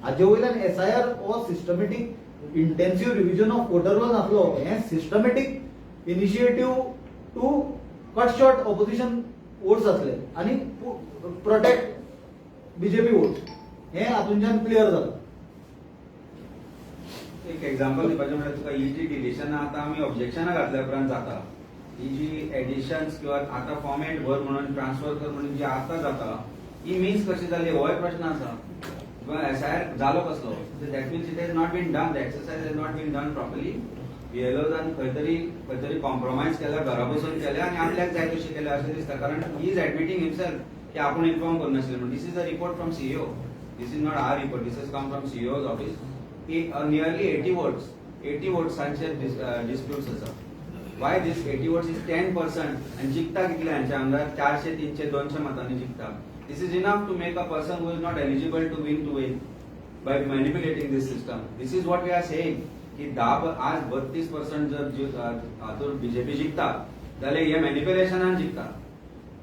हाजे वयल्यान एसआयआर हो systematic intensive revision of voter roll नासलो, हे systematic initiative to cut short opposition votes आसले आनी प्रोटेक्ट बीजेपी वोट्स, हे हातूंच्यान क्लियर जाता. एक एक्झाम्पल दिवपाचें म्हळ्यार तुका ही जी डिलिशन आतां आमी ऑब्जेक्शनां घातल्या उपरांत जाता, ही जी एडिशन्स किंवा आतां फॉर्मेट भर म्हणून ट्रान्सफर कर म्हणून जी आतां जाता ही मीन्स कशी जाली हो प्रश्न आसा. किंवा एसआयआर जालो कसलो? That means it has not been done, the exercise has not been done properly. बीएलओजान खंय तरी कॉम्प्रोमायज केला, घरा बसून केल्या आणि आपल्याक जाय तशी केल्या अशें दिसता. कारण ही इज एडमिटींग हिमसेल्फ की आपूण इन्फॉर्म करनाशिल्ले म्हणून. This is a report from CEO, this is not our report, this is come from CEO's office. Nearly 80 वोट्सांचे डिस्प्यूट्स आसा. वाय दिस 80 वोट्स इज 10% आणि जिखता कितले हांचे आमदार 400, 300, 200 मतांनी जिखता. This is enough to make a person who is not eligible to win by manipulating this system. This is what we are saying. की आज 32% जर बीजेपी जिखता जाल्यार हे मॅनिप्युलेशनान जिखता.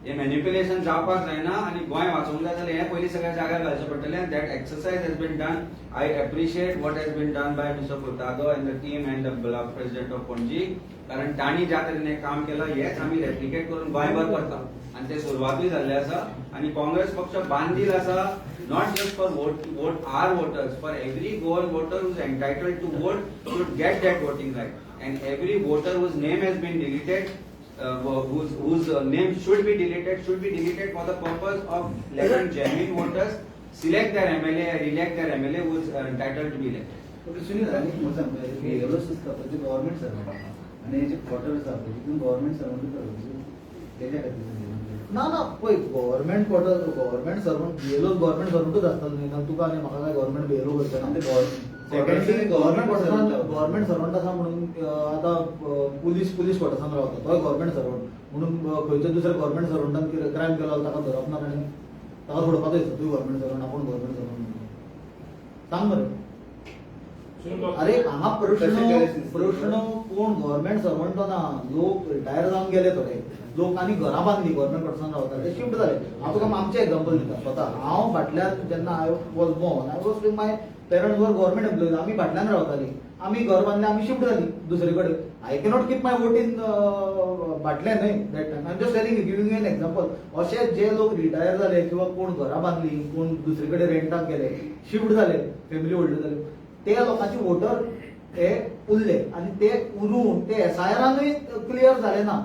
हे मॅनिप्युलेशन जावपाक जायना आणि गोंय वाचोवंक जाय जाल्यार हे पयलीं सगळ्या जाग्यार घालचें पडटलें. That exercise has been done. I appreciate what has been done by mister Furtado and the team and the block president of Panaji. कारण तांणी ज्या तरेन काम केलं हेच आमी रेप्लिकेट करून गोंयभर करता आणि ते सुरवातूय जाल्ले आसा. आणि काँग्रेस पक्ष बांदील आसा, not just for vote or voters, for every Goan voter who is entitled to vote should get that voting right. And every voter whose name has been deleted, whose name should be deleted for the purpose of letting genuine voters select their MLA or elect their MLA who is entitled to be elected. Okay Sunil, आणि म्हाका सांगता बीएलओस आसता पळय government servant आनी हे जे quarter आसा पळय तितून गव्हर्नमेंट सर्वंट तेच्या खातीर ना पळय, गव्हर्नमेंट सर्वंट बीएलओ गव्हर्नमेंट सर्वंटूच आसता न्ही. ना तुका आनी म्हाका काय गव्हर्नमेंट बीएलओ करचें. सेकंडली गव्हर्नमेंट सर्वंट आसा म्हणून आतां पुलीस क्वॉर्टर्सान रावता तो गव्हर्नमेंट सर्वंट म्हणून खंयच्या दुसऱ्या गव्हर्नमेंट सर्वंटान क्रायम केलो ताका धरप ना आनी ताका सोडपाचो दिसता. तूं गव्हर्नमेंट सर्वंट, आपूण गव्हर्नमेंट सर्वंट सांग मरे. अरे हांगा प्रश्न कोण गव्हर्नमेंट सर्वंट ना, लोक रिटायर जावन गेले थोडे लोक आनी घरां बांदली गव्हर्नमेंट क्वॉर्टर्सान रावता ते शिफ्ट जाले. हांव तुका आमचें एक्झाम्पल दिता. स्वता हांव फाटल्यान जेन्ना I was born, I was with my parents वर गव्हर्नमेंट एम्प्लॉईज. आमी फाटल्यान रावतालीं, आमी घर बांदलें, आमी शिफ्ट जालीं दुसरे कडेन. I cannot keep my vote in फाटल्यान न्हय that time. I am just telling giving you an example. अशे जे लोक रिटायर जाले किंवा कोण घरां बांदलीं, कोण दुसरे कडेन रेंटाक गेले, शिफ्ट जाले, फॅमिली व्हडले जाले, ते लोकांचे वोटर हे उरले आणि ते उरून ते एसआयआरानूय क्लियर जाले ना.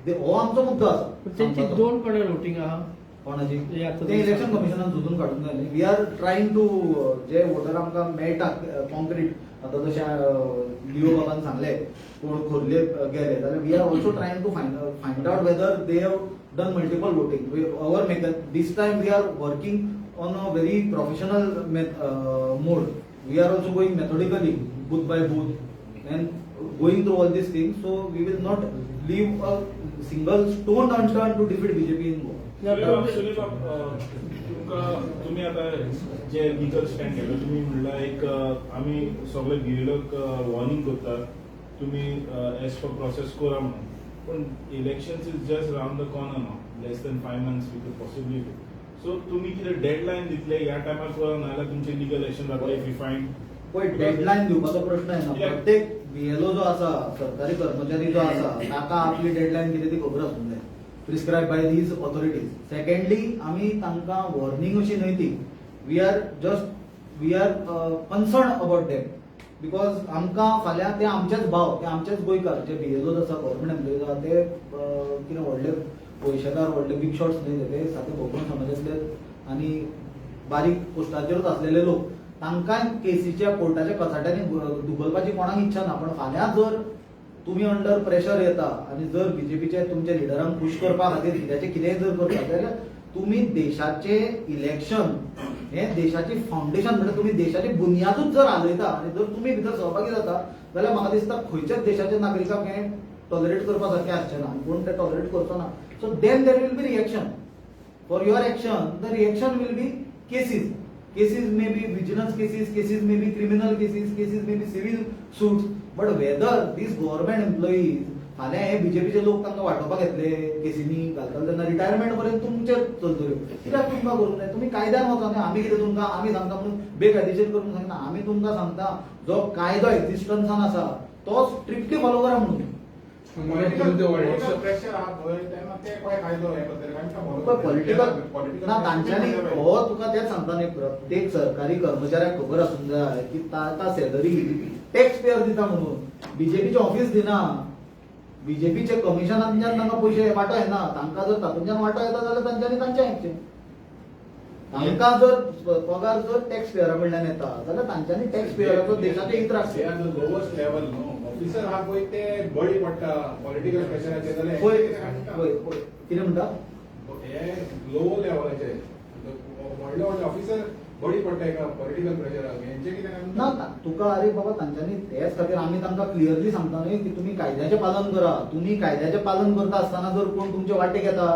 हो आमचो मुद्दो आसा. त्यांची 2 कडेन वोटिंग आहा कोणाची ते इलेक्शन कमिशनान सोदून काडून जाय. वी आर ट्रायंग टू जे वोटर आमकां मेळटा कॉन्क्रीट, आतां जशें लिओ बाबान सांगले कोण खोर्ले गेले जाल्यार we are also trying to find out whether they have done multiple voting. Our method this time we are working on a very professional mode. We are also going methodically, booth by booth, and going through all these things. So we will not leave a single stone unturned to defeat BJP in Goa. Sunil तुमकां तुमी आतां जे legal stand घेतला तुमी म्हणला एक आमी सगळे भियेलोक वॉर्निंग करता तुमी एज पर प्रोसेस करा म्हणून पण elections is just round the corner now less than 5 months we could possibly do so तुमी कितें डेडलायन दितले ह्या टायमार करा नाल्यार तुमचे लिगल एक्शन जातले इफ यू फायंड पण डेडलाईन दिवपाचो प्रश्न आहे ना प्रत्येक बीएलओ जो आसा सरकारी कर्मचारी जो आसा ताका आपली डेडलाईन कितें ती खबर आसूंक जाय prescribe by these authorities secondly आमी तांकां वॉर्निंग अशी न्हय ती we are concern about them because आमकां फाल्यां ते आमचेच भाव ते आमचेच गोंयकार जे बीएलओ आसा गव्हर्मेंट एम्प्लॉईज आसा ते कितें व्हडले पयशेकार व्हडले बिग शॉट्स न्हय ते सारके भोकून समाजातले आनी बारीक पोस्टाचेरूच आसलेले लोक तांकां केसीच्या कोर्टाच्या कचाट्यांनी धुकलपाची कोणाक इच्छा ना पण फाल्यां जर तुम्ही अंडर प्रेशर येता आणि जर बीजेपीचे तुमच्या लिडरांक खुश करपा खातीर कितेंय जर करता जाल्यार तुम्ही देशाचे इलेक्शन हे देशाची फाउंडेशन म्हणजे तुम्ही देशाची बुनयादूच जर हालयता आणि जर तुम्ही भितर सहभागी जाता जाल्यार म्हाका दिसता खंयच्याच देशाच्या नागरिकांक हें टॉलरेट करपा सारकें आसचें ना कोण ते टॉलरेट करचो ना so then there will be reaction for your action the reaction will be cases may be vigilance cases may be criminal cases may be civil suits but whether these government employees फाल्यां हे बीजेपीचे लोक तांकां वांटोवपाक येतले केसीनी घालतले तेन्ना retirement पर्यंत तुमचे चलतल्यो कित्याक तुमकां करूंक जाय तुमी कायद्यान वचा न्ही आमी कितें तुमकां आमी सांगता म्हणून बेकायदेशीर करून सांगना आमी तुमकां सांगता जो कायदो एक्झिस्टन्सान आसा तो स्ट्रिक्टली फॉलो करा म्हणून पॉलिटिकल ना तांच्यांनी हो तुका तेच सांगता न्ही प्रत्येक सरकारी कर्मचाऱ्याक खबर आसूंक जाय की ताका सॅलरी टॅक्स पेयर दिता म्हणून बीजेपीचे ऑफिस दिना बीजेपीचे कमिशनांतल्यान तांकां पयशे वांटो येना तांकां जर तातूंतल्यान वांटो येता जाल्यार तांच्यांनी तांचें आयकचें तांकां जर पगार जर टॅक्स पेयरा कडल्यान येता जाल्यार तांच्यांनी टॅक्स पेयराचो देशाचें हित राखचें लोवस्ट लेवल न्हू ऑफिसर हा पळय ते बळी पडटा पॉलिटिकल प्रेशराचे जाल्यार पळय कितें म्हणटा हे लो लेवलाचे व्हडले व्हडले ऑफिसर बळी पडटा एका पॉलिटिकल प्रेशराक हेंचे कितें ना तुका अरे बाबा तांच्यांनी तेच खातीर आमी तांकां क्लियरली सांगता न्ही की तुमी कायद्याचें पालन करा तुमी कायद्याचें पालन करता आसतना जर कोण तुमचे वाटेक येता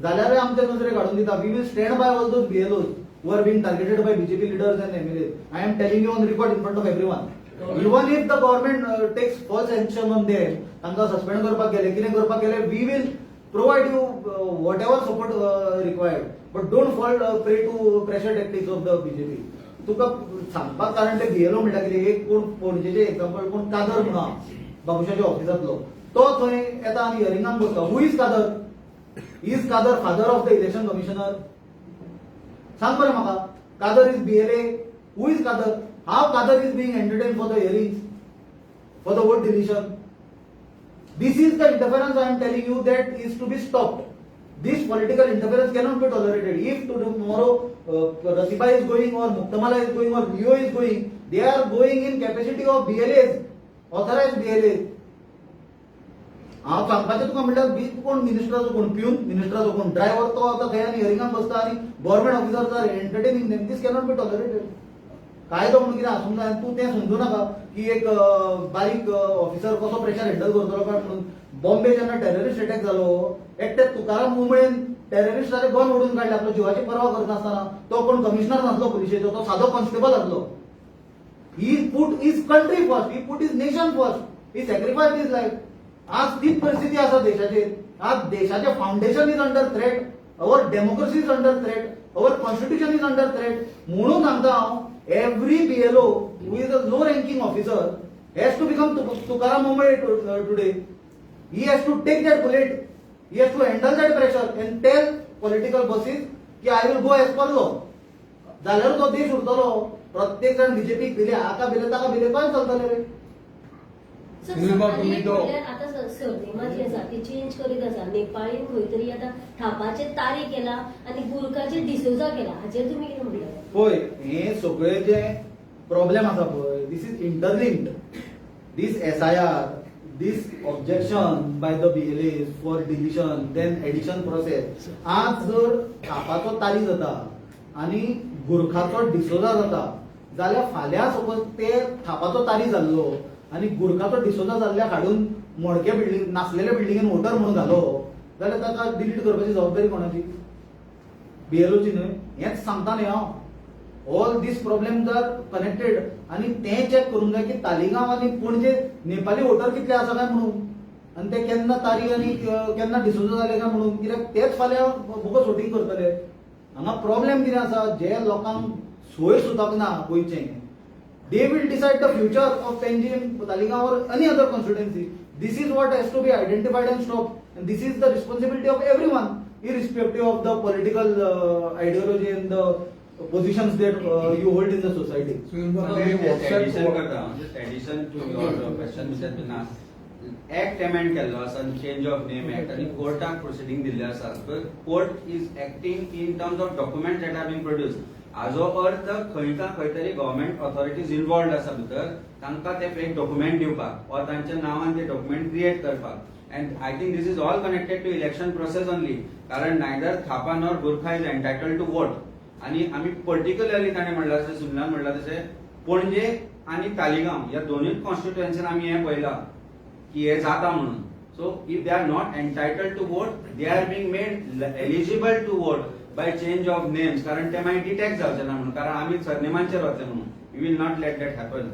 जाल्यार आमचे नजरे काडून दिता we will stand by all those BLOs who are being targeted by BJP leaders and MLA I am telling you on record in front of everyone even if the government takes false action on them तांकां suspend करपाक गेले कितें करपाक गेले we will provide you whatever support required but don't fall prey to pressure tactics of the BJP तुका सांगपाक कारण ते बीएलओ म्हणटा कितें एक कोण पणजेचे एग्जाम्पल कोण कादर म्हणून आहा बाबुशाच्या ऑफिसांतलो तो थंय येता आनी हियरिंगाक बसता who is Kadar is Kadar father of the election commissioner सांग बरें म्हाका Kadar is BLA who is Kadar how Kadar is being entertain for the hearings for the vote deletion this is the interference I am telling you that is to be stopped this political interference cannot be tolerated if tomorrow Rasiba is going or Muktamala is going or Leo is going they are going in capacity of BLAs authorized BLAs हांव सांगपाचें तुका म्हणल्यार बी कोण मिनिस्टराचो कोण पिवन मिनिस्टराचो कोण driver तो आतां खंय आनी हियरिंगाक बसता आनी government officers are entertaining them these cannot be tolerated कायदो म्हणून कितें आसूंक जाय तूं तें समजूं नाका की एक बारीक ऑफिसर कसो प्रेशर हँडल करतलो काय म्हणून बॉम्बे जेन्ना टेररिस्ट अटॅक जालो एकटे तुकाराम मुंबळेन टेररिस्टाचे गन ओडून काडले आपलो जिवाची पर्वा करनासतना तो कोण कमिशनर नासलो पुलिशेचो तो सादो कॉन्स्टेबल आसलो he put his country first he put his nation first he sacrifice his life आज तीच परिस्थिती आसा देशाचेर आज देशाचे foundation is under threat our democracy is under threat our constitution is under threat म्हणून सांगता हांव every BLO who is a low ranking officer has to become Tukaram Omble today he has to take that bullet he has to handle that pressure and tell political bosses की I will go as per law जाल्यार तो देश उरतलो प्रत्येक जण BJP भिले आका भिले ताका भिले काय चलतले रे आता सरनेमा जी आसा ती चेंज करीत आसा नेपाळीन खंय तरी आता थापाचे तारी केला आणि गुरकाचे डिसोजा केला हाचेर तुमी कितें म्हणटा पळय हे सगळे जे प्रॉब्लेम आसा पळय this is interlinked this SIR this objection by the BLAs for deletion then addition process आज जर थापाचो तारी जाता आणि गुरखाचो डिसोजा जाता जाल्यार फाल्यां सपोज ते थापाचो तारी जाल्लो आणि गुरखाचो डिसोजा जाल्ल्या हाडून मोडके बिल्डिंग नासलेल्या बिल्डिंगेन वोटर म्हणून घालो जाल्यार ताका डिलीट करपाची जबाबदारी कोणाची BLOची न्हय हेच सांगता न्हय हांव all these problems are connected आणि ते चेक करूंक जाय की तालिगांव आनी पणजे नेपाली वोटर कितले आसा काय म्हणून आणि ते केन्ना तारीख आनी केन्ना डिसोजा जाले काय म्हणून कित्याक तेच फाल्यां बोगस वोटींग करतले हांगा प्रॉब्लेम कितें आसा जे लोकांक सोय सुद्दां ना गोंयचें they will decide the future of Panjim, Taligaon or any other constituency. This is what has to be identified and stopped. And this is the responsibility of everyone, irrespective of the political ideology and the positions that you hold in the society. Just addition to your question, which has been asked. Act amend केल्लो आसा and change of name act आणि कोर्टाक proceeding दिल्ले आसा. Court is acting in terms of documents that have been produced. हाजो अर्थ खंयचा खंय तरी government authorities involved आसा भितर तांकां ते फेक डॉक्युमेंट दिवपाक वा तांच्या नांवान ते डॉक्युमेंट क्रिएट करपाक and I think this is all connected to election process only कारण neither Thapa nor Gurkha is entitled to vote आणि आम्ही पर्टिक्युलरली ताणें म्हणला तशें सुनीलान म्हणला तशें पणजे आणि तालिगांव ह्या दोनूय कॉन्स्टिट्युएन्सीन आमी हे पळयलां की हे जाता म्हणून so if they are not entitled to vote they are being made eligible to vote by change of names कारण ते मागीर डिटेक्ट जावचे ना म्हणून कारण आम्ही सरनेमांचेर वतले म्हणून we will not let that happen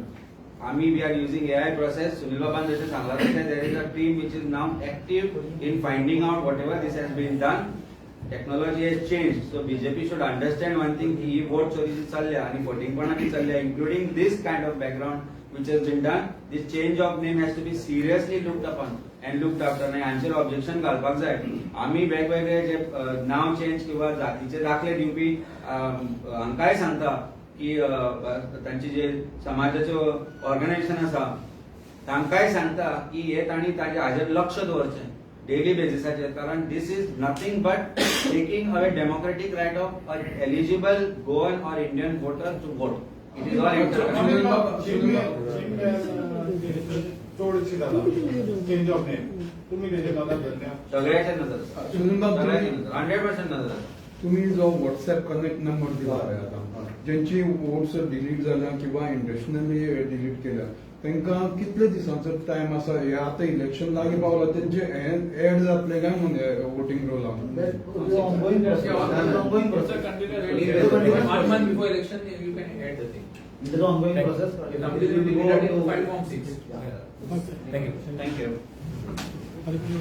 आम्ही we are using AI process Sunil बाबान जशें सांगला तशें there is a team which is now active in finding out whatever this has been done technology has change so BJP should understand one thing की ही vote चोरी जी चल्ल्या आणि फटींगपणां बी चल्ल्या including this kind of background which has been done, this change of name has to be seriously looked upon and looked after. आणि हांचेर objection घालपाक जाय आम्ही वेगवेगळे जे नाव चेंज किंवा जातीचे दाखले दिवपी हांकांय सांगता की तांचे जे समाजाचे ऑर्गनायझेशन आसा तांकांय सांगता की हे तांणी हाजेर लक्ष दवरचें डेली बेसिसाचेर कारण this is nothing but taking away democratic right of eligible Goan or Indian voter to vote it is all चोडशी जाता चेंज ऑफ नेम तुम्ही तेजे नदर धरल्या सगळ्याच्या नजर सुनील बाब, 100% नजर तुम्ही जो व्हॉट्सअप कनेक्ट नंबर दिला पळय आता ज्यांची वोट्स डिलीट जाल्या किंवा इंटेन्शनली डिलीट केल्या तांकां कितले दिसांचो टायम आसा हे आता इलेक्शन लागीं पावला तेंचे एड जातले काय म्हणून voting रोलाक One month before election, you can add the thing. It is ongoing process. Somebody will be ready to file form 6. Thank you. Thank you